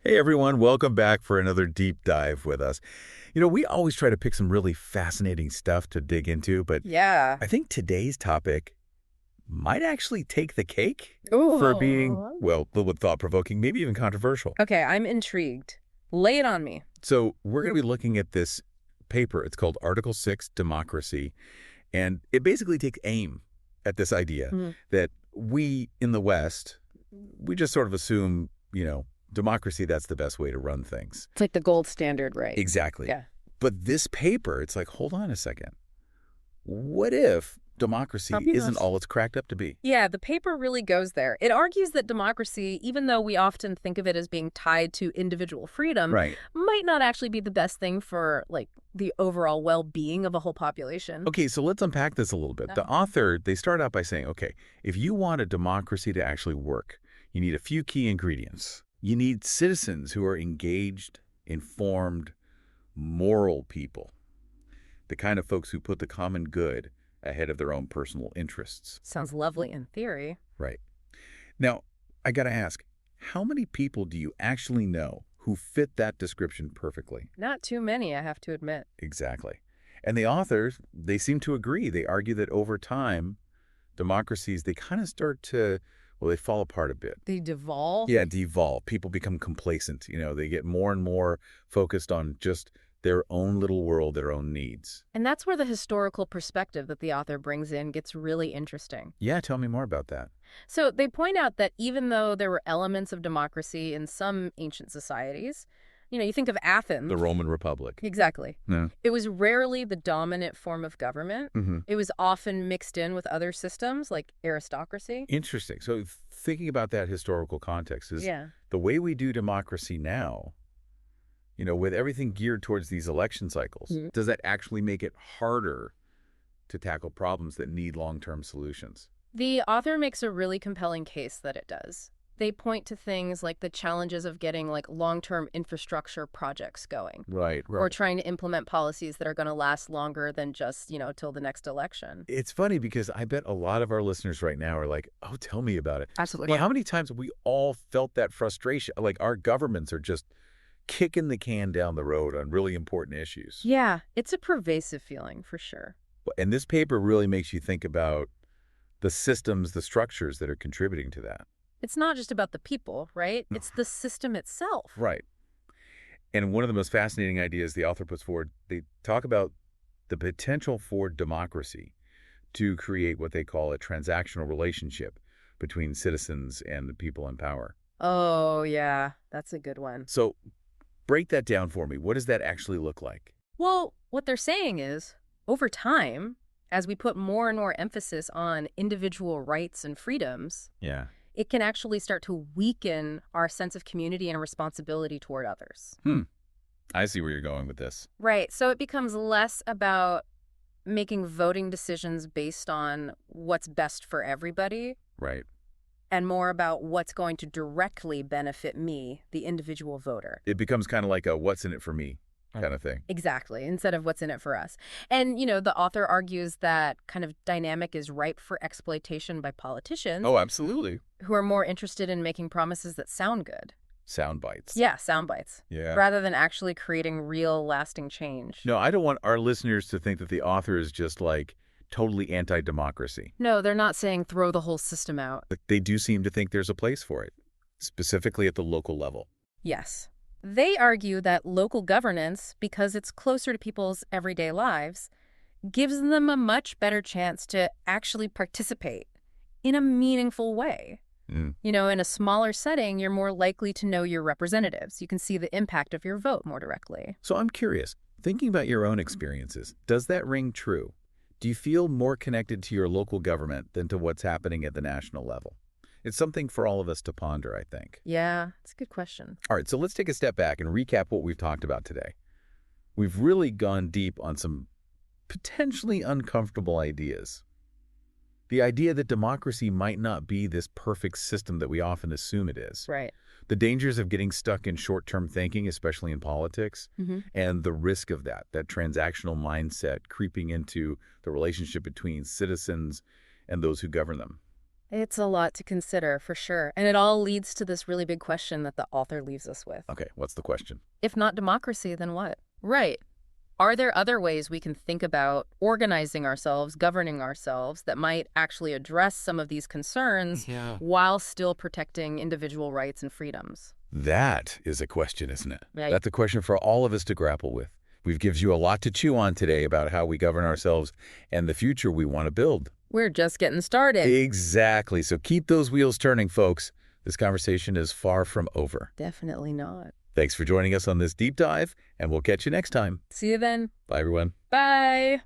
Hey everyone, welcome back for another deep dive with us. We always try to pick some really fascinating stuff to dig into, but Yeah. I think today's topic might actually take the cake for being, Ooh. well, a little bit thought-provoking, maybe even controversial. Okay, I'm intrigued. Lay it on me. So we're going to be looking at this paper. It's called Article 6, Democracy, and it basically takes aim at this idea Mhm. that we in the West, we just sort of assume, democracy, that's the best way to run things. It's like the gold standard, right? Exactly. Yeah. But this paper, it's like, hold on a second. What if democracy isn't all it's cracked up to be? Yeah, the paper really goes there. It argues that democracy, even though we often think of it as being tied to individual freedom, Right. might not actually be the best thing for, like, the overall well-being of a whole population. Okay, so let's unpack this a little bit. The author, they start out by saying, okay, if you want a democracy to actually work, you need a few key ingredients. You need citizens who are engaged, informed, moral people, the kind of folks who put the common good ahead of their own personal interests. Sounds lovely in theory. Right. Now, I got to ask, how many people do you actually know who fit that description perfectly? Not too many, I have to admit. Exactly. And the authors, they seem to agree. They argue that over time, democracies, they kind of start to, well, they fall apart a bit. They devolve? Yeah, devolve. People become complacent. They get more and more focused on just their own little world, their own needs. And that's where the historical perspective that the author brings in gets really interesting. Yeah, tell me more about that. So they point out that even though there were elements of democracy in some ancient societies, you think of Athens. The Roman Republic. Exactly. Yeah. It was rarely the dominant form of government. Mm-hmm. It was often mixed in with other systems like aristocracy. Interesting. So thinking about that historical context is Yeah. the way we do democracy now, with everything geared towards these election cycles, does that actually make it harder to tackle problems that need long-term solutions? The author makes a really compelling case that it does. They point to things like the challenges of getting long-term infrastructure projects going. Right. Or trying to implement policies that are going to last longer than just, till the next election. It's funny because I bet a lot of our listeners right now are like, oh, tell me about it. Absolutely. Well, how many times have we all felt that frustration? Like our governments are just kicking the can down the road on really important issues. Yeah, it's a pervasive feeling for sure. And this paper really makes you think about the systems, the structures that are contributing to that. It's not just about the people, right? It's the system itself. Right. And one of the most fascinating ideas the author puts forward, they talk about the potential for democracy to create what they call a transactional relationship between citizens and the people in power. Oh, yeah, that's a good one. So break that down for me. What does that actually look like? Well, what they're saying is, over time, as we put more and more emphasis on individual rights and freedoms, Yeah. it can actually start to weaken our sense of community and responsibility toward others. I see where you're going with this. Right. So it becomes less about making voting decisions based on what's best for everybody Right. and more about what's going to directly benefit me, the individual voter. It becomes kind of like a what's in it for me kind of thing. Exactly, instead of what's in it for us. And, the author argues that kind of dynamic is ripe for exploitation by politicians. Oh, absolutely. Who are more interested in making promises that sound good. Sound bites. Yeah, sound bites. Yeah. Rather than actually creating real, lasting change. No, I don't want our listeners to think that the author is just totally anti-democracy. No, they're not saying throw the whole system out. But they do seem to think there's a place for it, specifically at the local level. Yes. They argue that local governance, because it's closer to people's everyday lives, gives them a much better chance to actually participate in a meaningful way. In a smaller setting, you're more likely to know your representatives. You can see the impact of your vote more directly. So I'm curious, thinking about your own experiences, does that ring true? Do you feel more connected to your local government than to what's happening at the national level? It's something for all of us to ponder, I think. Yeah, it's a good question. All right, so let's take a step back and recap what we've talked about today. We've really gone deep on some potentially uncomfortable ideas. The idea that democracy might not be this perfect system that we often assume it is. Right. The dangers of getting stuck in short-term thinking, especially in politics, and the risk of that transactional mindset creeping into the relationship between citizens and those who govern them. It's a lot to consider, for sure. And it all leads to this really big question that the author leaves us with. Okay, what's the question? If not democracy, then what? Right. Are there other ways we can think about organizing ourselves, governing ourselves, that might actually address some of these concerns Yeah. while still protecting individual rights and freedoms? That is a question, isn't it? Right. That's a question for all of us to grapple with. We've given you a lot to chew on today about how we govern ourselves and the future we want to build. We're just getting started. Exactly. So keep those wheels turning, folks. This conversation is far from over. Definitely not. Thanks for joining us on this deep dive, and we'll catch you next time. See you then. Bye, everyone. Bye.